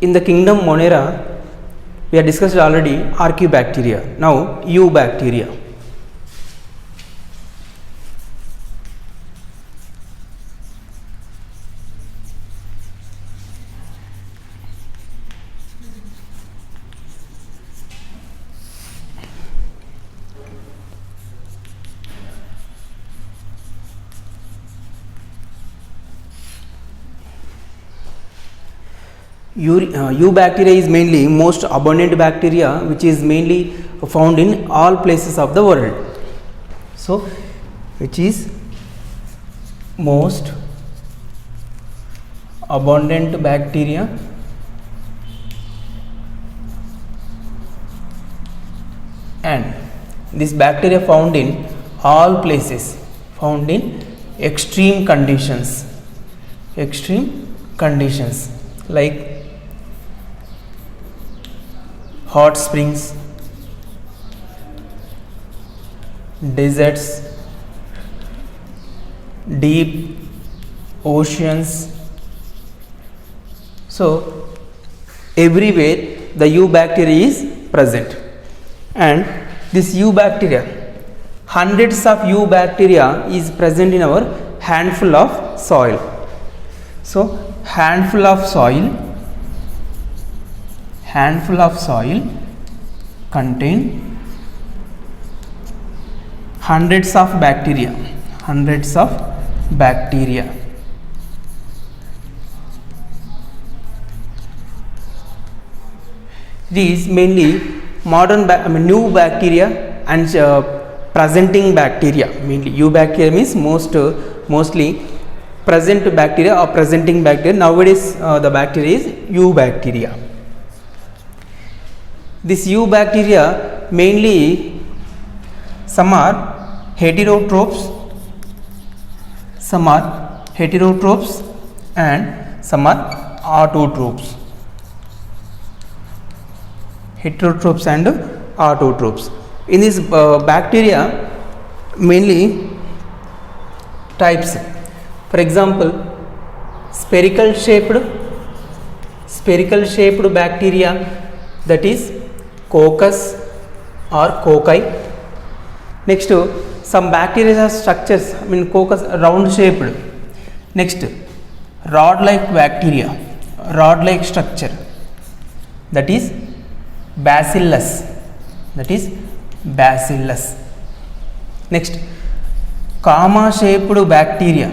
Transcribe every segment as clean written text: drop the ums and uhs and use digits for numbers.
In the kingdom Monera, we have discussed already Archaeobacteria. Now Eubacteria. Eubacteria is mainly most abundant bacteria which is mainly found in all places of the world. So which is most abundant bacteria and this bacteria found in all places, found in extreme conditions like hot springs, deserts, deep oceans. So everywhere the Eubacteria is present, and this Eubacteria, hundreds of Eubacteria is present in our handful of soil. So handful of soil contain hundreds of bacteria. These mainly new bacteria and presenting bacteria. Mainly Eubacteria means mostly present bacteria or presenting bacteria. Nowadays the bacteria is Eubacteria. This Eubacteria mainly some are heterotrophs and some are autotrophs. Heterotrophs and autotrophs. In this bacteria mainly types. For example, spherical shaped bacteria, that is coccus or cocci. Next, some bacteria have structures, coccus round shaped. Next, rod like bacteria, rod like structure, that is bacillus. Next, comma shaped bacteria,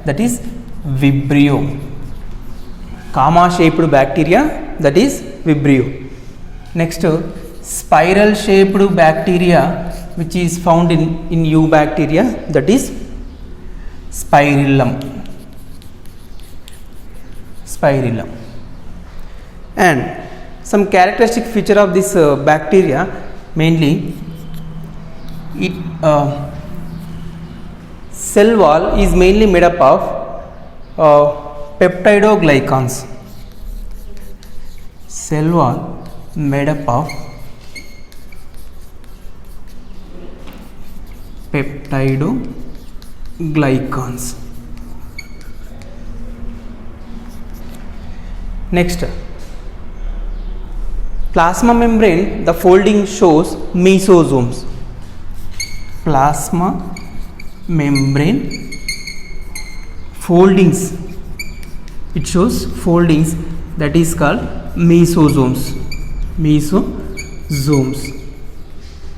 that is vibrio. Next, spiral shaped bacteria which is found in Eubacteria, that is spirillum. And some characteristic feature of this bacteria, mainly it cell wall is mainly made up of peptidoglycans. Cell wall made up of peptidoglycans. Next, plasma membrane, the folding shows mesosomes. Plasma membrane foldings, it shows foldings, that is called mesosomes,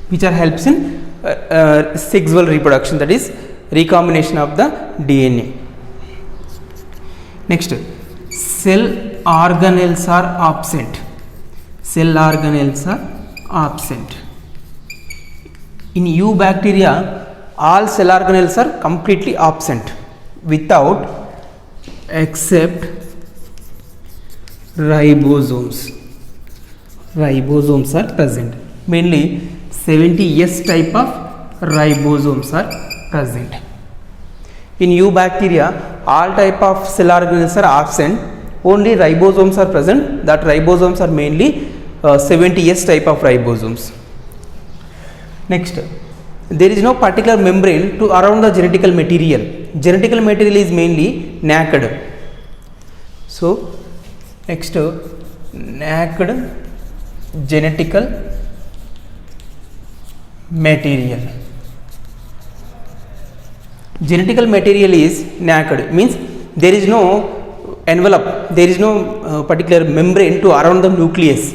which are helps in sexual reproduction, that is recombination of the DNA. Next, cell organelles are absent. In Eubacteria, all cell organelles are completely absent without except ribosomes. Ribosomes are present. Mainly 70S type of ribosomes are present. In Eubacteria, all type of cell organelles are absent. Only ribosomes are present. That ribosomes are mainly 70S type of ribosomes. Next, there is no particular membrane to around the genetical material. Genetical material is mainly naked. So next, naked genetical material. Genetical material is naked, means there is no envelope, there is no particular membrane to around the nucleus.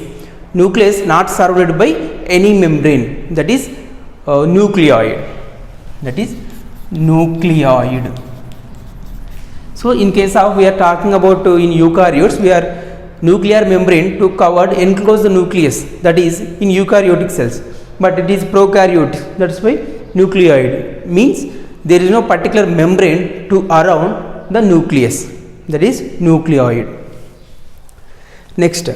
Nucleus not surrounded by any membrane, that is nucleoid, that is nucleoid. So in case of, we are talking about in eukaryotes, we are nuclear membrane to covered enclose the nucleus, that is in eukaryotic cells, but it is prokaryote, that's why nucleoid, means there is no particular membrane to around the nucleus, that is nucleoid. Next,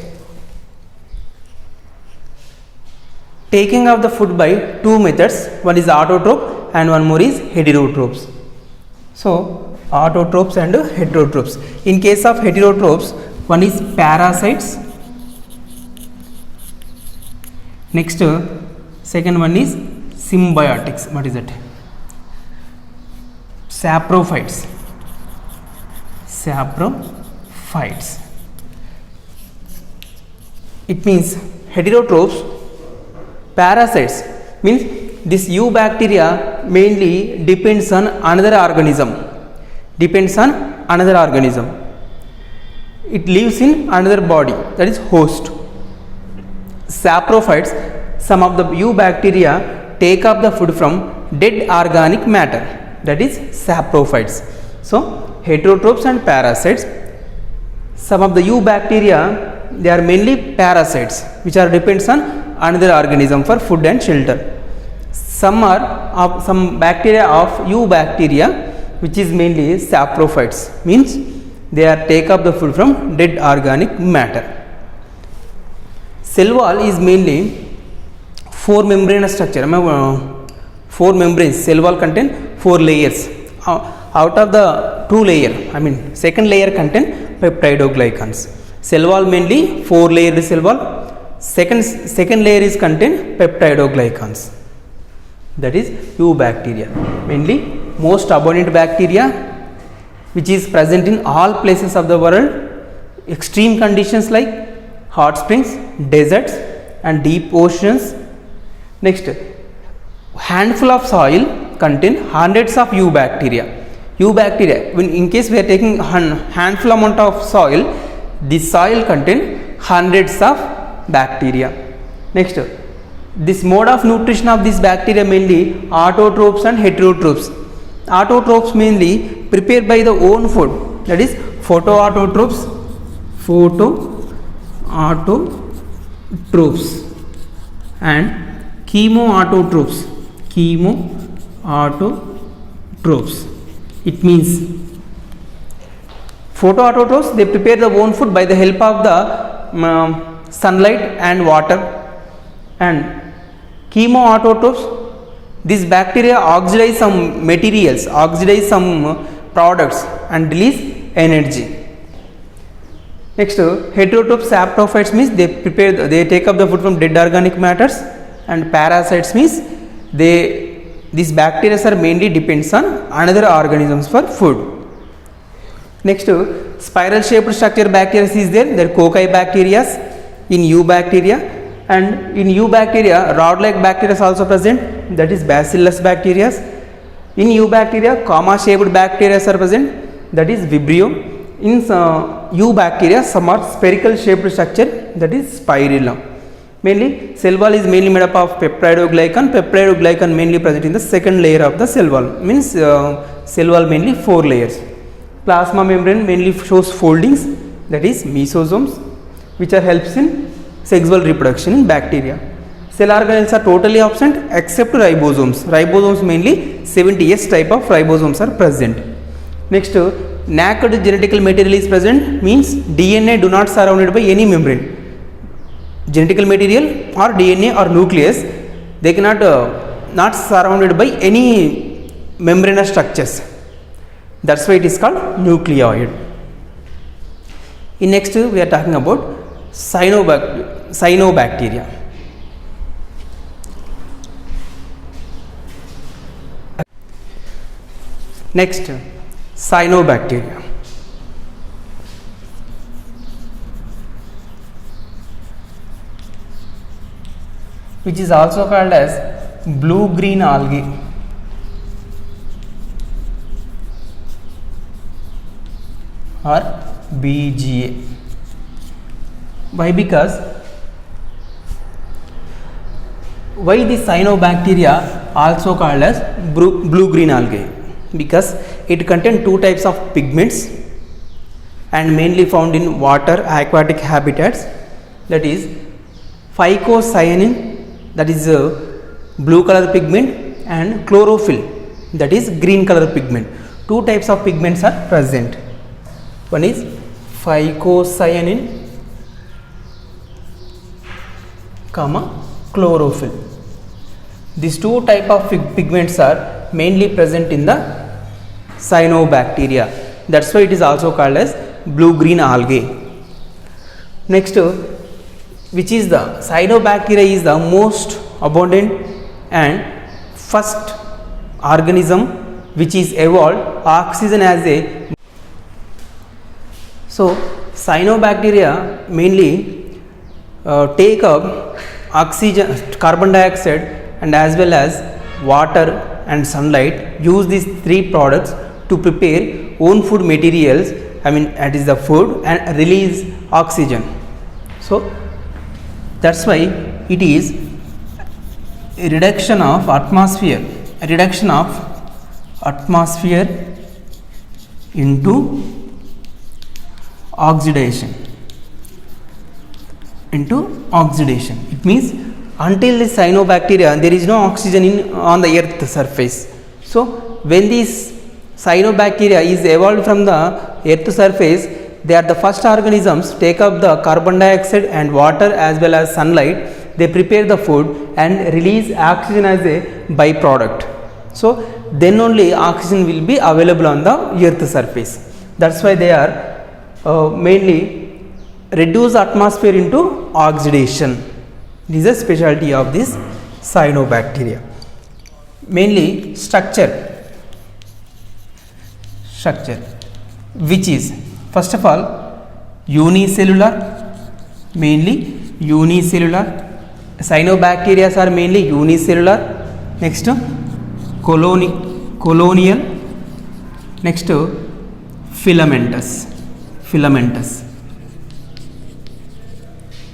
taking of the food by two methods, one is autotroph and one more is heterotrophs. So autotrophs and heterotrophs. In case of heterotrophs, one is parasites, next second one is symbiotics. What is it? Saprophytes. Saprophytes. It means heterotrophs, parasites, means this eubacteria mainly depends on another organism. It lives in another body, that is host. Saprophytes, some of the eubacteria take up the food from dead organic matter, that is saprophytes. So heterotrophs and parasites, some of the eubacteria, they are mainly parasites which are depends on another organism for food and shelter. Some are of some bacteria of eubacteria which is mainly saprophytes, means they are take up the food from dead organic matter. Cell wall is mainly four membranous structure. Four membranes. Cell wall contain four layers. Out of the two layer, second layer contain peptidoglycans. Cell wall mainly four layered cell wall. Second layer is contain peptidoglycans, that is eubacteria. Mainly most abundant bacteria which is present in all places of the world, extreme conditions like hot springs, deserts and deep oceans. Next, handful of soil contain hundreds of eubacteria. When in case we are taking handful amount of soil, this soil contain hundreds of bacteria. Next, this mode of nutrition of this bacteria mainly autotrophs and heterotrophs. Autotrophs mainly prepared by the own food, that is photoautotrophs and chemoautotrophs. It means photoautotrophs, they prepare the own food by the help of the sunlight and water, and chemoautotrophs, these bacteria oxidize some materials, oxidize some products and release energy. Next, heterotrophs, saprophytes means they take up the food from dead organic matters, and parasites means these bacteria are mainly depends on another organisms for food. Next, spiral shaped structure bacteria is there. There are cocci bacteria in eubacteria, and in eubacteria rod like bacteria is also present, that is bacillus bacteria. In eubacteria comma shaped bacteria are present, that is vibrio. In eubacteria some are spherical shaped structure, that is spirilla. Mainly cell wall is mainly made up of peptidoglycan mainly present in the second layer of the cell wall, means cell wall mainly four layers. Plasma membrane mainly shows foldings, that is mesosomes, which are helps in sexual reproduction in bacteria. Cell organelles are totally absent except ribosomes. Ribosomes mainly 70S type of ribosomes are present. Next, naked genetical material is present, means DNA do not surrounded by any membrane. Genetical material or DNA or nucleus, they cannot not surrounded by any membranous structures. That's why it is called nucleoid. In next, we are talking about cyanobacteria. Next, cyanobacteria. which is also called as blue green algae. Or BGA. Why? Because why the cyanobacteria also called as blue green algae? Because it contains two types of pigments and mainly found in water aquatic habitats, that is phycocyanin, that is a blue color pigment, and chlorophyll, that is green color pigment. Two types of pigments are present. One is phycocyanin, chlorophyll. These two type of pigments are mainly present in the cyanobacteria. That's why it is also called as blue green algae. Next, which is the cyanobacteria is the most abundant and first organism which is evolved oxygen as a. So cyanobacteria mainly take up oxygen, carbon dioxide, and as well as water and sunlight, use these three products to prepare own food materials, I mean that is the food, and release oxygen. So that's why it is a reduction of atmosphere into oxidation. It means until the cyanobacteria there is no oxygen on the earth surface. So when this cyanobacteria is evolved from the earth surface, they are the first organisms take up the carbon dioxide and water as well as sunlight. They prepare the food and release oxygen as a byproduct. So then only oxygen will be available on the earth surface. That's why they are mainly reduce atmosphere into oxidation. This is a specialty of this cyanobacteria. Mainly structure, which is first of all unicellular, mainly unicellular. Cyanobacteria are mainly unicellular. Next colonial. Next filamentous.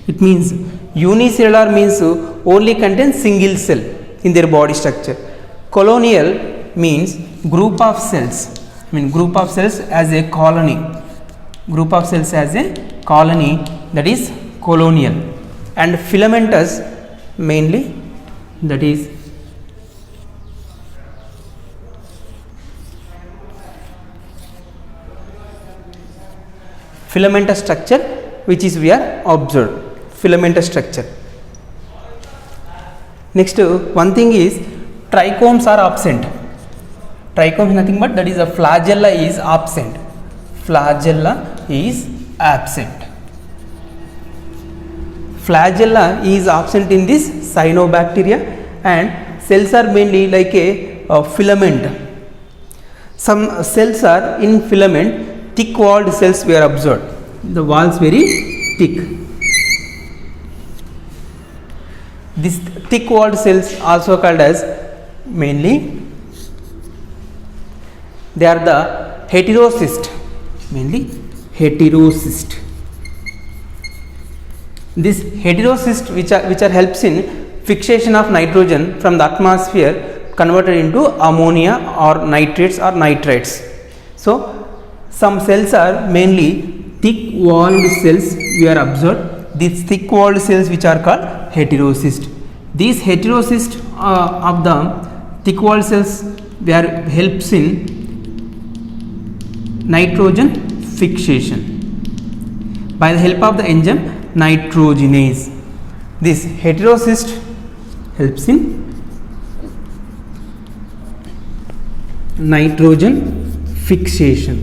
It means unicellular means only contains single cell in their body structure. Colonial means group of cells. Group of cells as a colony. That is colonial. And filamentous mainly, that is filamentous structure, which is we are observed. Filamentous structure. Next one thing is trichomes are absent. Trichome is nothing but that is a flagella is absent. Flagella is absent in this cyanobacteria, and cells are mainly like a filament. Some cells are in filament, thick walled cells we are observed. The walls very thick. This thick walled cells also called as mainly they are the heterocyst. This heterocyst which are helps in fixation of nitrogen from the atmosphere converted into ammonia or nitrates or nitrites. So some cells are mainly thick walled cells we are observed. These thick walled cells which are called heterocyst. These heterocyst of the thick walled cells they are helps in nitrogen fixation by the help of the enzyme nitrogenase. This heterocyst helps in nitrogen fixation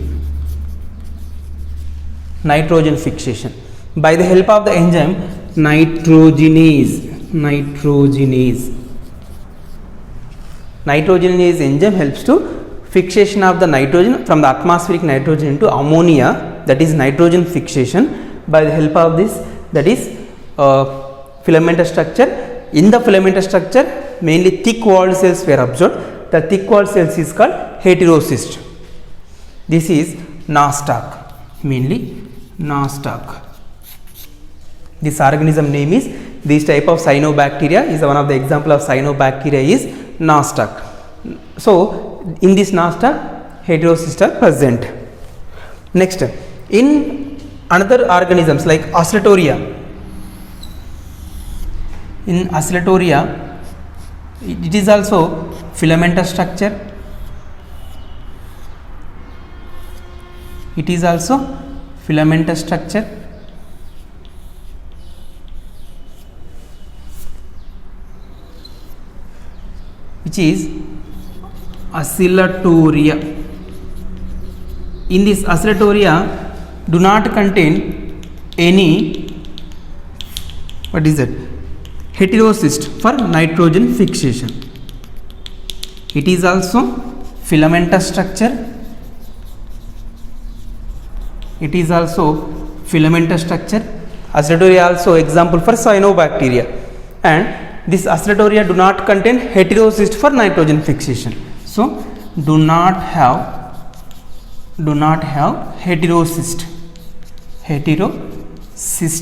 by the help of the enzyme nitrogenase. Nitrogenase enzyme helps to fixation of the nitrogen from the atmospheric nitrogen into ammonia, that is nitrogen fixation by the help of this, that is filamentous structure. in the filamentous structure mainly thick walled cells were observed. The thick walled cells is called heterocyst. This is nostoc, mainly nostoc. This organism name is, this type of cyanobacteria is one of the example of cyanobacteria is nostoc. So in this nostoc heterocysts are present. Next, in another organisms like Oscillatoria, in Oscillatoria it is also filamentous structure. It is also filamentous structure. Which is Oscillatoria. In this Oscillatoria do not contain any, what is that, heterocyst for nitrogen fixation. It is also filamentous structure. It is also filamentous structure. Oscillatoria also example for cyanobacteria, and this Oscillatoria do not contain heterocyst for nitrogen fixation. So do not have heterocyst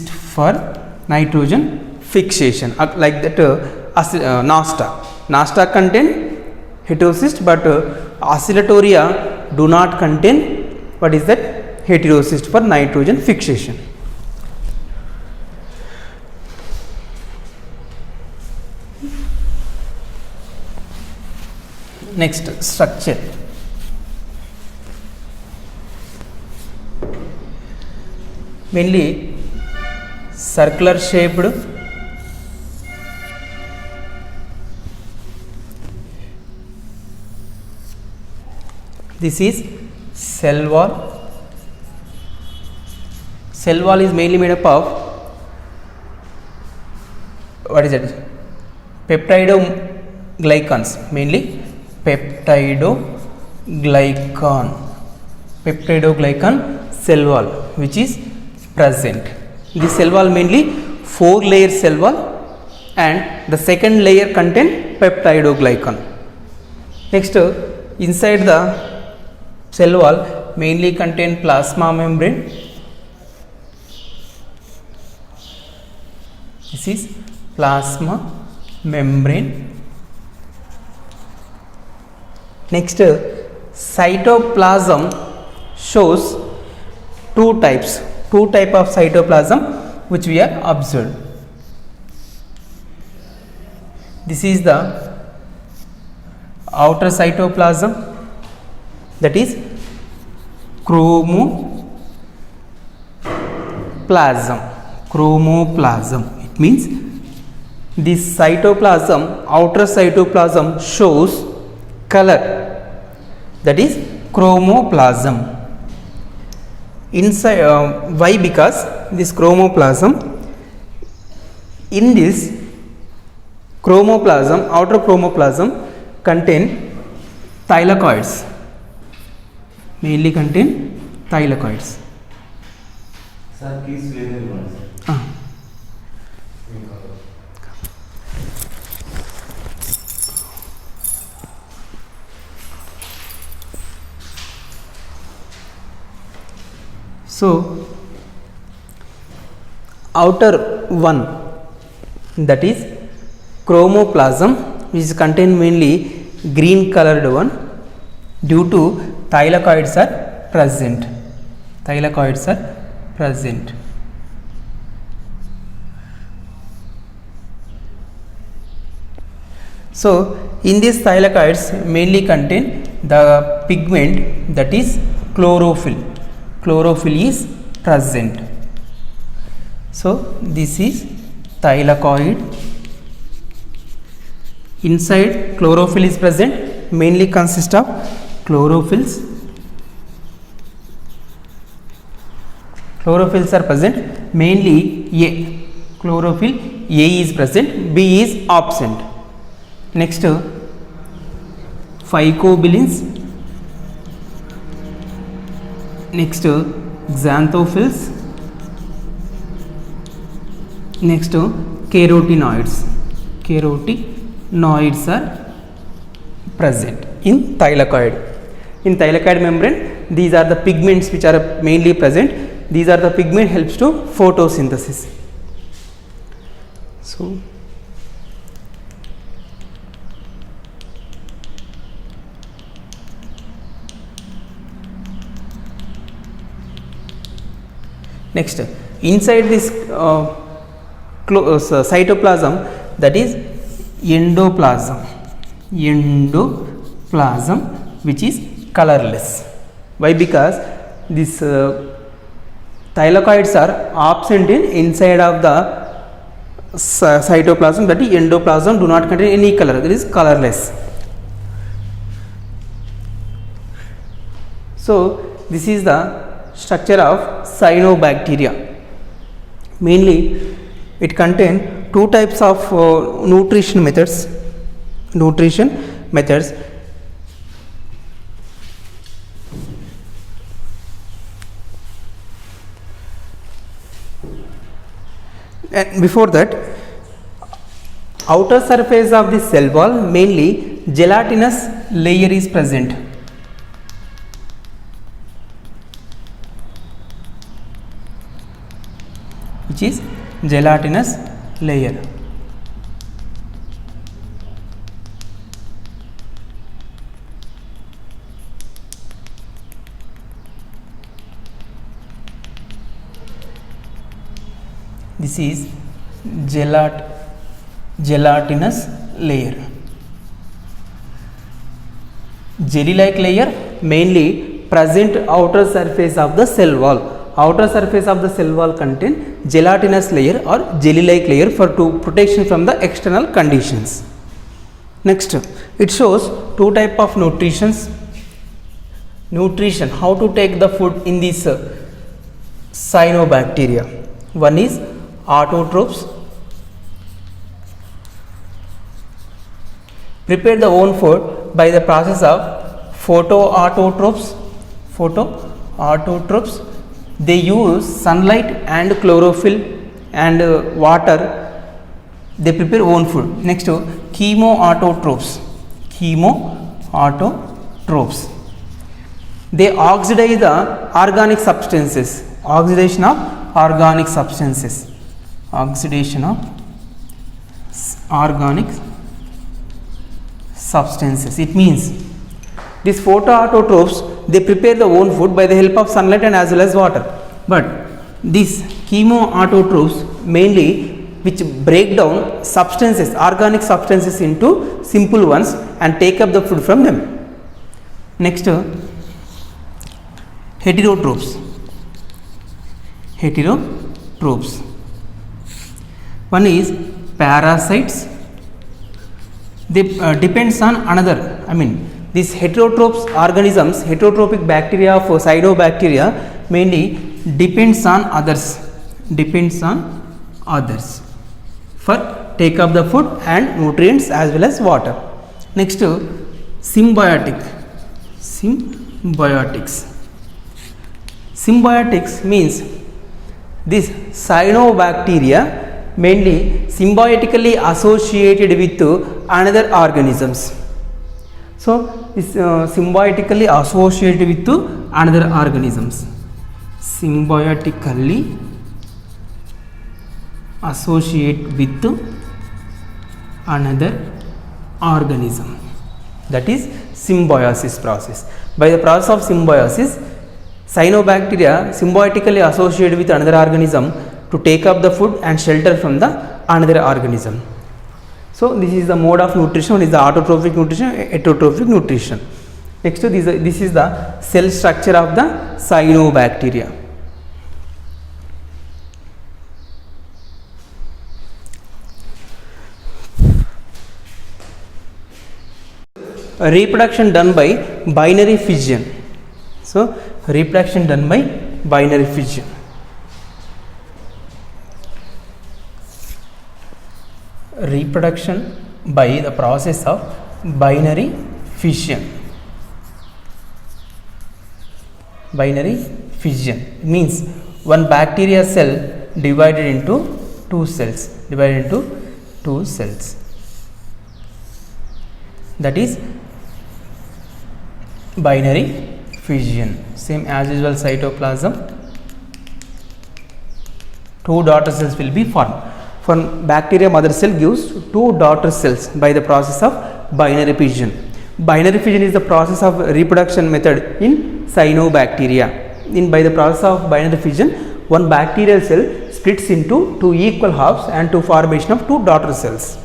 for nitrogen fixation, like that. Nostoc contain heterocyst, but Oscillatoria do not contain, what is that, heterocyst for nitrogen fixation. Next, structure. Mainly circular shaped, this is cell wall. Cell wall is mainly made up of, what is it, peptidoglycans, mainly peptidoglycan cell wall which is present. This cell wall mainly 4 layer cell wall, and the second layer contain peptidoglycan. Next, inside the cell wall mainly contain plasma membrane. This is plasma membrane. Next, cytoplasm shows two type of cytoplasm which we have observed. This is the outer cytoplasm, that is chromoplasm. It means this cytoplasm, outer cytoplasm shows color, that is chromoplasm. Inside, why? Because this chromoplasm, in this chromoplasm, outer chromoplasm contain thylakoids, mainly contain thylakoids. Sir, keys where ones. So outer one, that is chromoplasm, which is contain mainly green colored one, due to thylakoids are present. So in these thylakoids mainly contain the pigment, that is chlorophyll. Chlorophyll is present. So this is thylakoid. Inside chlorophyll is present, mainly consists of chlorophylls. Chlorophylls are present, mainly A. Chlorophyll A is present, B is absent. Next, phycobilins. Next, xanthophylls. Next, carotenoids. carotenoids are present in thylakoid. In thylakoid membrane, these are the pigments which are mainly present. These are the pigment helps to photosynthesis. So next, inside this cytoplasm, that is endoplasm, which is colorless. Why? Because this thylakoids are absent in inside of the cytoplasm, that is endoplasm, do not contain any color, that is colorless. So this is the structure of cyanobacteria. Mainly it contains two types of nutrition methods. And before that, outer surface of the cell wall, mainly gelatinous layer is present. Which is gelatinous layer. This is gelatinous layer. Jelly like layer mainly present outer surface of the cell wall. Outer surface of the cell wall contain gelatinous layer or jelly like layer for protection from the external conditions. Next, it shows two type of nutrition, how to take the food in this cyanobacteria. One is autotrophs, prepare the own food by the process of photoautotrophs. They use sunlight and chlorophyll and water. They prepare own food. Next, chemoautotrophs. They oxidize the organic substances. Oxidation of organic substances. It means these photoautotrophs, they prepare the own food by the help of sunlight and as well as water. But these chemoautotrophs mainly which break down substances, organic substances into simple ones and take up the food from them. Next, heterotrophs. One is parasites. They depends on another. These heterotrophs organisms, heterotrophic bacteria of cyanobacteria mainly depends on others for take up the food and nutrients as well as water. Next, symbiotics means this cyanobacteria mainly symbiotically associated with another organisms. So this symbiotically associated with another organisms. Symbiotically associate with another organism. That is symbiosis process. By the process of symbiosis, cyanobacteria symbiotically associate with another organism to take up the food and shelter from the another organism. So this is the mode of nutrition. One is the autotrophic nutrition, heterotrophic nutrition. Next, this is the cell structure of the cyanobacteria. Reproduction done by binary fission. So reproduction done by binary fission. Reproduction by the process of binary fission. Binary fission means one bacteria cell divided into two cells. that is binary fission. Same as usual, cytoplasm, two daughter cells will be formed. For bacteria, mother cell gives two daughter cells by the process of binary fission. Binary fission is the process of reproduction method in cyanobacteria. By the process of binary fission, one bacterial cell splits into two equal halves and to formation of two daughter cells.